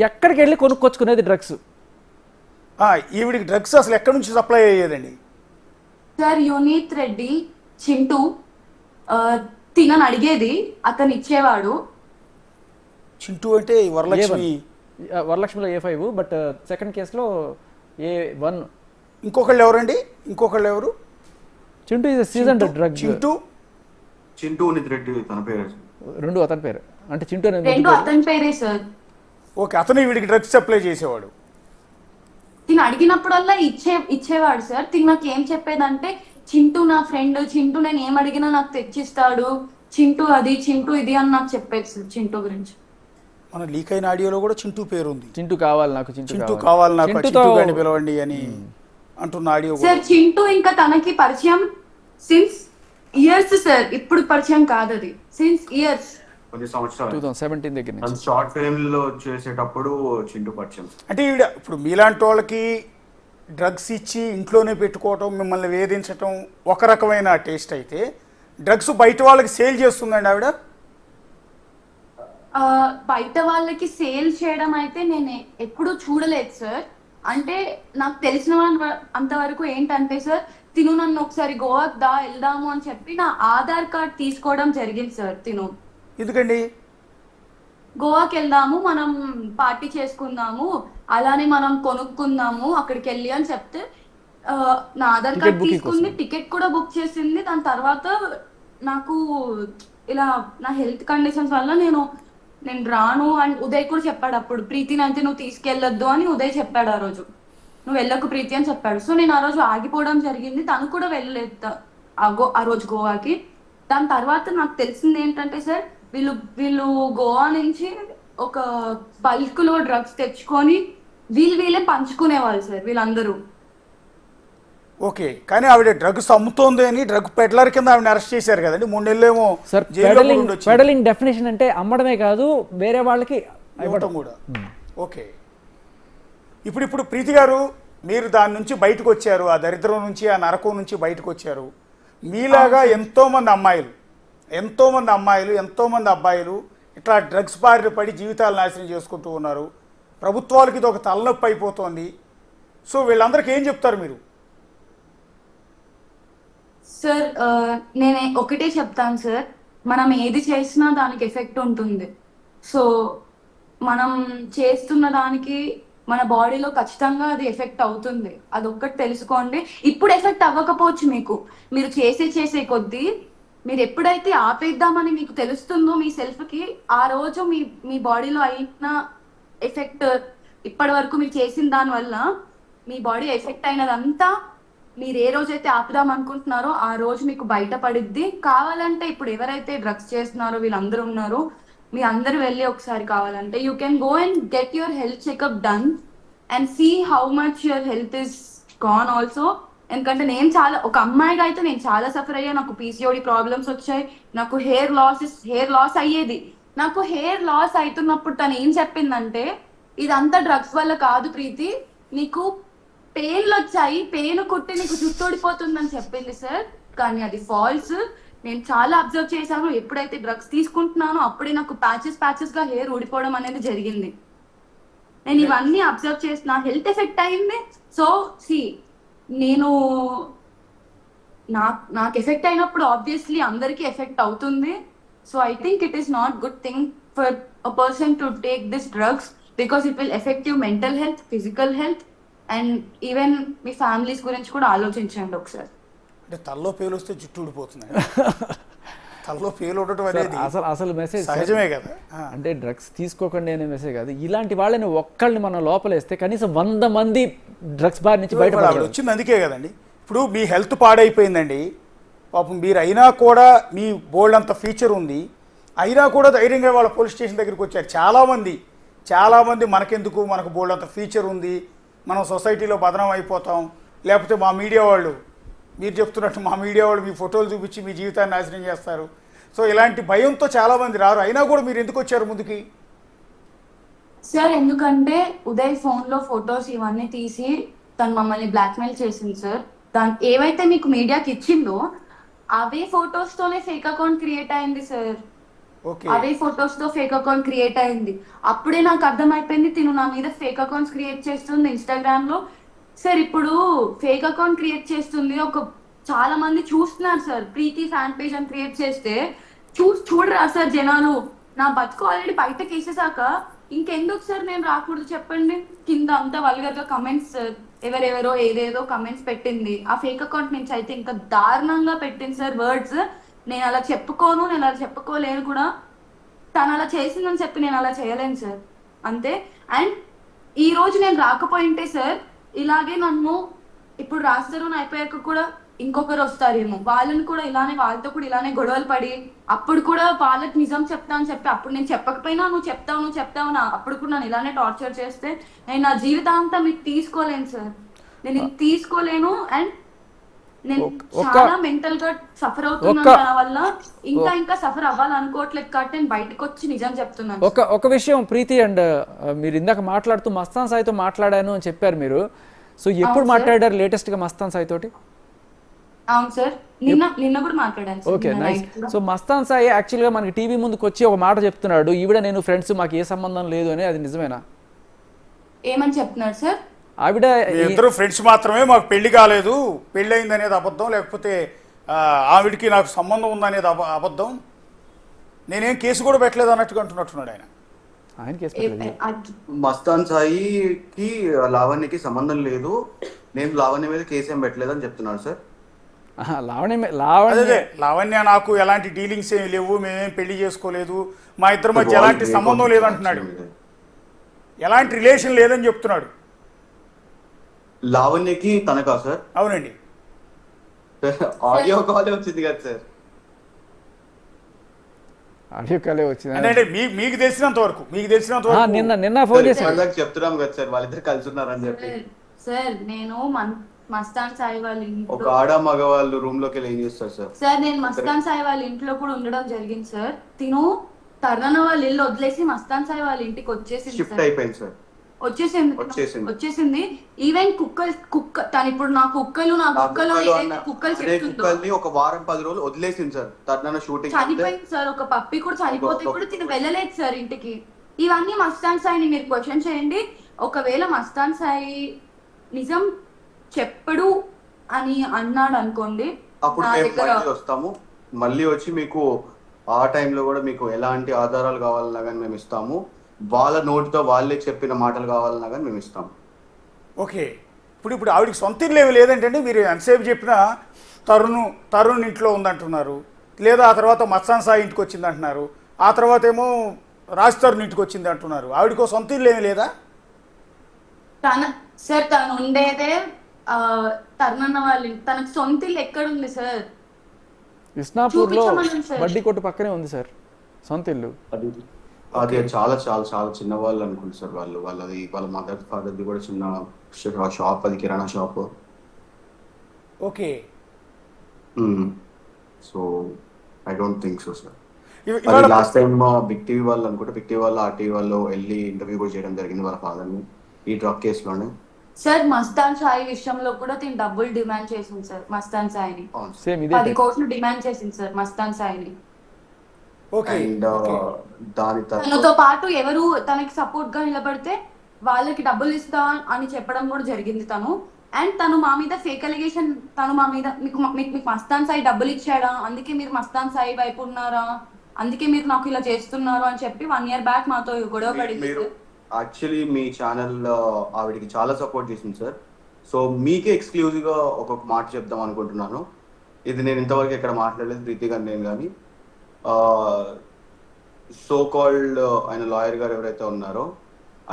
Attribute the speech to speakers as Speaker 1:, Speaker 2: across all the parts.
Speaker 1: ఎక్కడికి వెళ్ళి కొనుక్కొచ్చుకునేది డ్రగ్స్?
Speaker 2: ఈవిడికి డ్రగ్స్ అసలు ఎక్కడి నుంచి సప్లై అయ్యేదండి?
Speaker 3: సార్ యునీత్ రెడ్డి చింటూ తినని అడిగేది, అతను ఇచ్చేవాడు.
Speaker 2: చింటూ అంటే వరలక్ష్మి.
Speaker 1: వరలక్ష్మిలో A5, బట్ సెకండ్ కేసులో A1.
Speaker 2: ఇంకొకళ్ళు ఎవరండి? ఇంకొకళ్ళు ఎవరు?
Speaker 1: Chintu is season drug.
Speaker 4: Chintu Unith Reddy తన పేరు.
Speaker 1: రెండు అతని పేరు, అంటే చింటూ అనేది
Speaker 3: రెండు అతని పేరే సార్.
Speaker 2: ఓకే, అతను వీడికి డ్రగ్స్ సప్లై చేసేవాడు.
Speaker 3: తిని అడిగినప్పుడల్లా ఇచ్చేవాడు సార్. తిని నాకు ఏం చెప్పేదంటే, చింటూ నా ఫ్రెండ్, చింటూ నేను ఏం అడిగినా నాకు తెచ్చిస్తాడు, చింటూ అది చింటూ ఇది అని నాకు చెప్పేది సార్ చింటూ గురించి.
Speaker 2: మన లీక్ అయిన ఆడియోలో కూడా చింటూ పేరు ఉంది.
Speaker 1: చింటూ కావాలి నాకు,
Speaker 2: చింటూ కావాలి నాకు, చింటూ గాని పిలవండి అని అంటున్న ఆడియో
Speaker 3: సార్. చింటూ ఇంకా తనకి పరిచయం సిన్స్ ఇయర్స్ సార్. ఇప్పుడు పరిచయం కాదు, అది సిన్స్ ఇయర్స్,
Speaker 4: కొన్ని సంవత్సరాలు
Speaker 1: 2017 దగ్గర నుంచి.
Speaker 4: షార్ట్ ఫిల్మ్ లో చేసేటప్పుడు చింటూ పరిచయం.
Speaker 2: అంటే ఈవిడ ఇప్పుడు మీలాంటి వాళ్ళకి డ్రగ్స్ ఇచ్చి ఇంట్లోనే పెట్టుకోవటం, మిమ్మల్ని వేధించటం ఒక రకమైన టేస్ట్ అయితే, డ్రగ్స్ బయట వాళ్ళకి సేల్ చేస్తుందండి ఆవిడ?
Speaker 3: బయట వాళ్ళకి సేల్ చేయడం అయితే నేను ఎప్పుడూ చూడలేదు సార్. అంటే నాకు తెలిసిన అంతవరకు ఏంటంటే సార్, తిను నన్ను ఒకసారి గోవాకి వెళ్దాము అని చెప్పి నా ఆధార్ కార్డ్ తీసుకోవడం జరిగింది సార్. తిను
Speaker 2: ఎందుకండి?
Speaker 3: గోవాకి వెళ్దాము, మనం పార్టీ చేసుకుందాము, అలానే మనం కొనుక్కుందాము అక్కడికి వెళ్ళి అని చెప్తే నా ఆధార్ కార్డ్ తీసుకుంది, టికెట్ కూడా బుక్ చేసింది. దాని తర్వాత నాకు ఇలా నా హెల్త్ కండిషన్స్ వల్ల నేను రాను అని ఉదయ్ కూడా చెప్పాడు. అప్పుడు ప్రీతిని అయితే నువ్వు తీసుకెళ్ళొద్దు అని ఉదయ్ చెప్పాడు ఆ రోజు, నువ్వు వెళ్ళకు ప్రీతి అని చెప్పాడు. సో నేను ఆ రోజు ఆగిపోవడం జరిగింది. తను కూడా వెళ్ళలేదు ఆ రోజు గోవాకి. దాని తర్వాత నాకు తెలిసింది ఏంటంటే సార్, వీళ్ళు గోవా నుంచి ఒక బల్క్ లో డ్రగ్స్ తెచ్చుకొని వీళ్ళే పంచుకునేవాళ్ళు సార్ వీళ్ళందరూ.
Speaker 2: ఓకే, కానీ ఆవిడ డ్రగ్స్ అమ్ముతోంది అని డ్రగ్ పెడ్లర్ కింద ఆవిడ అరెస్ట్ చేశారు కదండి, 3 నెలలేమో.
Speaker 1: సార్ పెడలింగ్ డెఫినేషన్ అంటే అమ్మడమే కాదు, వేరే వాళ్ళకి
Speaker 2: ఇవ్వడం కూడా. ఓకే, ఇప్పుడు ప్రీతి గారు, మీరు దాని నుంచి బయటకు వచ్చారు, ఆ దరిద్రం నుంచి, ఆ నరకం నుంచి బయటకు వచ్చారు. మీలాగా ఎంతోమంది అమ్మాయిలు, ఎంతోమంది అబ్బాయిలు ఇట్లా డ్రగ్స్ బారిన పడి జీవితాలు నాశనం చేసుకుంటూ ఉన్నారు. ప్రభుత్వాలకి ఇది ఒక తలనొప్పి అయిపోతుంది. సో వీళ్ళందరికీ ఏం చెప్తారు మీరు?
Speaker 3: సార్ నేను ఒకటే చెప్తాను సార్, మనం ఏది చేసినా దానికి ఎఫెక్ట్ ఉంటుంది. సో మనం చేస్తున్న దానికి మన బాడీలో ఖచ్చితంగా అది ఎఫెక్ట్ అవుతుంది, అది ఒక్కటి తెలుసుకోండి. ఇప్పుడు ఎఫెక్ట్ అవ్వకపోవచ్చు మీకు, మీరు చేసే కొద్దీ మీరు ఎప్పుడైతే ఆపేద్దామని మీకు తెలుస్తుందో మీ సెల్ఫ్కి, ఆ రోజు మీ బాడీలో అయిన ఎఫెక్ట్, ఇప్పటి వరకు మీరు చేసిన దాని వల్ల మీ బాడీ ఎఫెక్ట్ అయినదంతా మీరు ఏ రోజైతే ఆపుదాం అనుకుంటున్నారో ఆ రోజు మీకు బయటపడిద్ది. కావాలంటే ఇప్పుడు ఎవరైతే డ్రగ్స్ చేస్తున్నారో వీళ్ళందరూ ఉన్నారో, మీ అందరూ వెళ్ళి ఒకసారి కావాలంటే you can go and get your health checkup done and see how much your health is gone also. ఎందుకంటే ఒక అమ్మాయిగా అయితే నేను చాలా సఫర్ అయ్యా. నాకు PCOD ప్రాబ్లమ్స్ వచ్చాయి, నాకు హెయిర్ లాస్ అయ్యేది. నాకు హెయిర్ లాస్ అవుతున్నప్పుడు తను ఏం చెప్పిందంటే, ఇదంతా డ్రగ్స్ వల్ల కాదు ప్రీతి, నీకు పెయిన్లు వచ్చాయి, పెయిన్ కొట్టి నీకు జుట్టు ఊడిపోతుందని చెప్పింది సార్. కానీ అది ఫాల్స్. నేను చాలా అబ్జర్వ్ చేశాను, ఎప్పుడైతే డ్రగ్స్ తీసుకుంటున్నానో అప్పుడే నాకు ప్యాచెస్ గా హెయిర్ ఊడిపోవడం అనేది జరిగింది. నేను ఇవన్నీ అబ్జర్వ్ చేసి నా హెల్త్ ఎఫెక్ట్ అయింది. సో నేను నాకు ఎఫెక్ట్ అయినప్పుడు ఆబ్వియస్లీ అందరికీ ఎఫెక్ట్ అవుతుంది. So I think it is not good thing for a person to take this drugs, because it will effect your mental health, physical health, and even me families గురించి కూడా ఆలోచించండి ఒకసారి.
Speaker 2: అంటే తల్లో పేలు వస్తే జుట్టు ఊడిపోతుంది, తల్లో పేలు ఉండటం అనేది
Speaker 1: అసలు మెసేజ్
Speaker 2: సహజమే కదా.
Speaker 1: అంటే డ్రగ్స్ తీసుకోకండి అనే మెసేజ్ కాదు, ఇలాంటి వాళ్ళని ఒక్కళ్ళని మనం లోపలేస్తే కనీసం 100 మంది డ్రగ్స్ బారి నుంచి బయటపడాలి.
Speaker 2: వచ్చింది అందుకే కదండి. ఇప్పుడు మీ హెల్త్ పాడైపోయిందండి, పాపం మీరు అయినా కూడా మీ బోల్డ్ అంత ఫ్యూచర్ ఉంది, అయినా కూడా ధైర్యంగా వాళ్ళ పోలీస్ స్టేషన్ దగ్గరికి వచ్చారు. చాలామంది మనకెందుకు, మనకు బోల్డ్ అంత ఫ్యూచర్ ఉంది, మనం సొసైటీలో బదనం అయిపోతాం, లేకపోతే మా మీడియా వాళ్ళు, మీరు చెప్తున్నట్టు మా మీడియా వాళ్ళు మీ ఫోటోలు చూపించి మీ జీవితాన్ని నాశనం చేస్తారు. సో ఇలాంటి భయంతో చాలామంది రారు. అయినా కూడా మీరు ఎందుకు వచ్చారు ముందుకి?
Speaker 3: సార్ ఎందుకంటే ఉదయ్ ఫోన్లో ఫొటోస్ ఇవన్నీ తీసి తను మమ్మల్ని బ్లాక్మెయిల్ చేసింది సార్. ఏవైతే మీకు మీడియాకి ఇచ్చిందో అవే ఫొటోస్తోనే ఫేక్ అకౌంట్ క్రియేట్ అయింది సార్.
Speaker 2: ఓకే.
Speaker 3: అవే ఫొటోస్ తో ఫేక్ అకౌంట్ క్రియేట్ అయింది. అప్పుడే నాకు అర్థమైపోయింది తిను నా మీద ఫేక్ అకౌంట్స్ క్రియేట్ చేస్తుంది ఇన్స్టాగ్రామ్ లో. సార్ ఇప్పుడు ఫేక్ అకౌంట్ క్రియేట్ చేస్తుంది, చాలా మంది చూస్తున్నారు సార్. ప్రీతి ఫ్యాన్ పేజ్ అని క్రియేట్ చేస్తే చూడరా సార్ జనాలు. నా బతుకు ఆల్రెడీ బయటకు వేసేసాక ఇంకెందుకు సార్ నేను రాకూడదు చెప్పండి. కింద అంతా వల్గర్ గా కమెంట్స్, ఎవరెవరో ఏదేదో కమెంట్స్ పెట్టింది. ఆ ఫేక్ అకౌంట్ నుంచి అయితే ఇంకా దారుణంగా పెట్టింది సార్ వర్డ్స్. నేను అలా చెప్పుకోను, నేను అలా చెప్పుకోలేను కూడా. తను అలా చేసిందని చెప్పి నేను అలా చేయలేను సార్, అంతే. అండ్ ఈ రోజు నేను రాకపోయింటే సార్ ఇలాగే నన్ను ఇప్పుడు రాస్తారు అయిపోయాక కూడా ఇంకొకరు వస్తారేమో, వాళ్ళని కూడా ఇలానే, వాళ్ళతో కూడా ఇలానే గొడవలు పడి అప్పుడు కూడా వాళ్ళకి నిజం చెప్తా అని చెప్పి, అప్పుడు నేను చెప్పకపోయినా నువ్వు చెప్తావు అప్పుడు కూడా నన్ను ఇలానే టార్చర్ చేస్తే నేను నా జీవితాంతం మీకు తీసుకోలేను సార్. నేను ఇది తీసుకోలేను. అండ్ నేను చాలా మెంటల్ గా సఫర్ అవుతున్నాను దాని వల్ల. ఇంకా సఫర్ అవ్వాలనుకోవట్లేదు కాబట్టి నేను బయటకు వచ్చి నిజం చెప్తున్నాను.
Speaker 1: ఒక విషయం ప్రీతి, అండ్ మీరు ఇందాక మాట్లాడుతూ మస్తాన్ సాయితో మాట్లాడాను అని చెప్పారు మీరు. సో ఎప్పుడు మాట్లాడారు లేటెస్ట్ గా మస్తాన్ సాయి తోటి?
Speaker 3: అవును సార్, నిన్న కూడా మాట్లాడాను.
Speaker 1: Okay, nice. So Mastan Sai యాక్చువల్గా మనకి టీవీ ముందుకు వచ్చి ఒక మాట చెప్తున్నాడు, ఈవిడ నేను ఫ్రెండ్స్, మాకు ఏ సంబంధం లేదు అని. అది నిజమేనా?
Speaker 3: ఏమని చెప్తున్నాడు సార్?
Speaker 1: ఆవిడ
Speaker 2: ఇద్దరు ఫ్రెండ్స్ మాత్రమే, మాకు పెళ్లి కాలేదు, పెళ్లి అయింది అనేది అబద్ధం, లేకపోతే ఆవిడికి నాకు సంబంధం ఉందనేది అబద్ధం, నేనేం కేసు కూడా పెట్టలేదు అన్నట్టుగా అంటున్నట్టున్నాడు ఆయన.
Speaker 1: ఆయన కేసు పెట్టలేదు.
Speaker 4: మస్తాన్ సాయికి లావణ్యకి సంబంధం లేదు, నేను లావణ్య మీద కేసు ఏం పెట్టలేదు అని చెప్తున్నాను సార్.
Speaker 2: అదే లావణ్య నాకు ఎలాంటి డీలింగ్స్ ఏమి లేవు, మేమేం పెళ్లి చేసుకోలేదు, మా ఇద్దరి మధ్య ఎలాంటి సంబంధం లేదంటున్నాడు, ఎలాంటి రిలేషన్ లేదని చెప్తున్నాడు.
Speaker 4: లావణ్యకి తనకా సార్?
Speaker 2: అవునండి.
Speaker 4: ఆడియో కాలే వచ్చింది కదా సార్.
Speaker 1: ఆడియో కాలే వచ్చింది
Speaker 2: అంటే మీకు తెలిసినంత వరకు
Speaker 1: నిన్న ఫోన్ చేసి
Speaker 4: చెప్తున్నాం కదా సార్, వాళ్ళిద్దరు కలిసి ఉన్నారని చెప్పి.
Speaker 3: సార్ నేను మస్తాన్ సాయి వాళ్ళ ఇంట్లో,
Speaker 4: ఒక ఆడ మగవాళ్ళు రూమ్ లోకి వెళ్ళి ఏం చేస్తారు సార్?
Speaker 3: సార్ నేను మస్తాన్ సాయి వాళ్ళ ఇంట్లో కూడా ఉండడం జరిగింది సార్. తిను తర్రన్న వాళ్ళ ఇల్లు వదిలేసి మస్తాన్ సాయి వాళ్ళ ఇంటికి వచ్చేసింది.
Speaker 4: షిఫ్ట్ అయిపోయింది సార్.
Speaker 3: వచ్చేసింది. ఈవెన్ కుక్క తను ఇప్పుడు నా కుక్కలు
Speaker 4: కుక్కల్ని ఒక వారం 10 రోజులు వదిలేసింది సార్. తర్రన్న షూటింగ్
Speaker 3: చనిపోయింది సార్. ఒక పప్పి కూడా చనిపోతే కూడా తిను వెళ్ళలేదు సార్ ఇంటికి. ఇవన్నీ మస్తాన్ సాయిని మీరు క్వశ్చన్ చేయండి. ఒకవేళ మస్తాన్ సాయి నిజం చెప్పడు అని అన్నాడు అనుకోండి,
Speaker 4: అప్పుడు మేము వస్తాము, మళ్ళీ వచ్చి మీకు ఆ టైంలో కూడా మీకు ఎలాంటి ఆధారాలు కావాలన్నా కానీ మేము ఇస్తాము, వాళ్ళ నోటితో వాళ్ళే చెప్పిన మాటలు కావాలన్నా కానీ మేము ఇస్తాము.
Speaker 2: ఓకే. ఇప్పుడు ఆవిడకి సొంత ఇల్లు ఏమి లేదంటే మీరు ఎంతసేపు చెప్పినా తరుణ్ ఇంట్లో ఉందంటున్నారు, లేదా ఆ తర్వాత మస్తాన్ సాయి ఇంటికి వచ్చింది అంటున్నారు, ఆ తర్వాత ఏమో రాజ్ తరుణ్ ఇంటికి వచ్చింది అంటున్నారు. ఆవిడకో సొంత ఇల్లు ఏమి లేదా?
Speaker 3: సార్ తను ఉండేదే తర్నన్న వాళ్ళ, తనకు సొంత ఇల్లు ఎక్కడుంది సార్?
Speaker 1: ఇస్నాపూర్ లో బడ్డీ కొట్టు పక్కనే ఉంది సార్ సొంత ఇల్లు.
Speaker 4: అది చాలా చాలా చాలా చిన్న వాళ్ళు అనుకుంటు సార్. వాళ్ళ మదర్ ఫాదర్ది కూడా చిన్న షాప్, అది కిరాణా shop.
Speaker 2: Okay.
Speaker 4: So I don't think so sir. Last time Big TV వాళ్ళు అనుకుంటే, బిగ్ టీవీ వాళ్ళు ఆర్టీవీ వాళ్ళు వెళ్ళి ఇంటర్వ్యూ కూడా చేయడం జరిగింది వాళ్ళ ఫాదర్ని ఈ డ్రగ్ కేసులోనే.
Speaker 3: సార్ మస్తాన్ సాయి విషయంలో కూడా తిని డబ్బులు డిమాండ్ చేసింది సార్. మస్తాన్ సాయిని 10 కోట్లు డిమాండ్ చేసింది సార్ మస్తాన్ సాయిని. తనతో పాటు ఎవరు తనకి సపోర్ట్ గా నిలబడితే వాళ్ళకి డబ్బులు ఇస్తా అని చెప్పడం కూడా జరిగింది తను. అండ్ తను మా మీద ఫేక్ అలిగేషన్, తను మా మీద మీకు మస్తాన్ సాయి డబ్బులు ఇచ్చాడా, అందుకే మీరు మస్తాన్ సాయి వైపు ఉన్నారా, అందుకే మీరు నాకు ఇలా చేస్తున్నారు అని చెప్పి 1 year బ్యాక్ మాతో గొడవ పడింది.
Speaker 4: యాక్చువల్లీ మీ ఛానల్ ఆవిడికి చాలా సపోర్ట్ చేసింది సార్. సో మీకే ఎక్స్క్లూజివ్ గా ఒక్కొక్క మాట చెప్దాం అనుకుంటున్నాను. ఇది నేను ఇంతవరకు ఎక్కడ మాట్లాడలేదు ప్రీతి గారు నేను కానీ. సో కాల్డ్ ఆయన లాయర్ గారు ఎవరైతే ఉన్నారో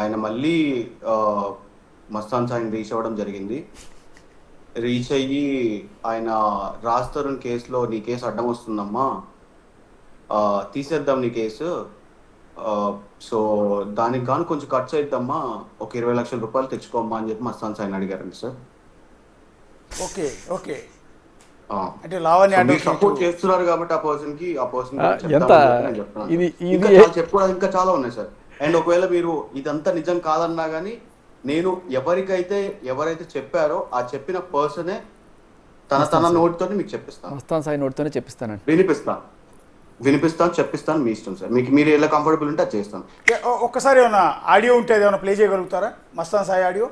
Speaker 4: ఆయన మళ్ళీ మస్తాన్ సాయిని రీచ్ అవ్వడం జరిగింది. రీచ్ అయ్యి ఆయన రాజ్ తరుణ్ కేసులో నీ కేసు అడ్డం వస్తుందమ్మా, తీసేద్దాం నీ కేసు, సో దానికి గాను కొంచెం ఖర్చు అయిద్దమ్మా, ఒక 20 లక్షల రూపాయలు తెచ్చుకోమ్మా అని చెప్పి మస్తాన్ సాయిని అడిగారండి సార్.
Speaker 2: Okay okay.
Speaker 4: అంటే లావణ్య సపోర్ట్ చేస్తున్నారు కాబట్టి ఆ పర్సన్ చెప్పుకోవడానికి ఇంకా చాలా ఉన్నాయి సార్. అండ్ ఒకవేళ మీరు ఇదంతా నిజం కాదన్నా గానీ నేను ఎవరైతే చెప్పారో ఆ చెప్పిన పర్సనే తన నోటితోనే మీకు చెప్పిస్తాను,
Speaker 1: మస్తాన్ సాయి నోటితోనే చెప్పిస్తానండి,
Speaker 4: వినిపిస్తాను. వినిపిస్తాను, చెప్పిస్తాను, మీ ఇష్టం సార్. మీరు ఎలా కంఫర్టబుల్ ఉంటే అది చేస్తాను.
Speaker 2: ఒక్కసారి ఏమైనా ఆడియో ఉంటే అది ఏమైనా ప్లే చేయగలుగుతారా, మస్తాన్ సాయి ఆడియో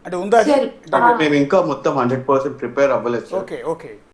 Speaker 2: అంటే ఉందా అది?
Speaker 3: Sure.
Speaker 4: మేము ఇంకా మొత్తం 100% ప్రిపేర్ అవ్వలేదు సార్.
Speaker 2: Okay okay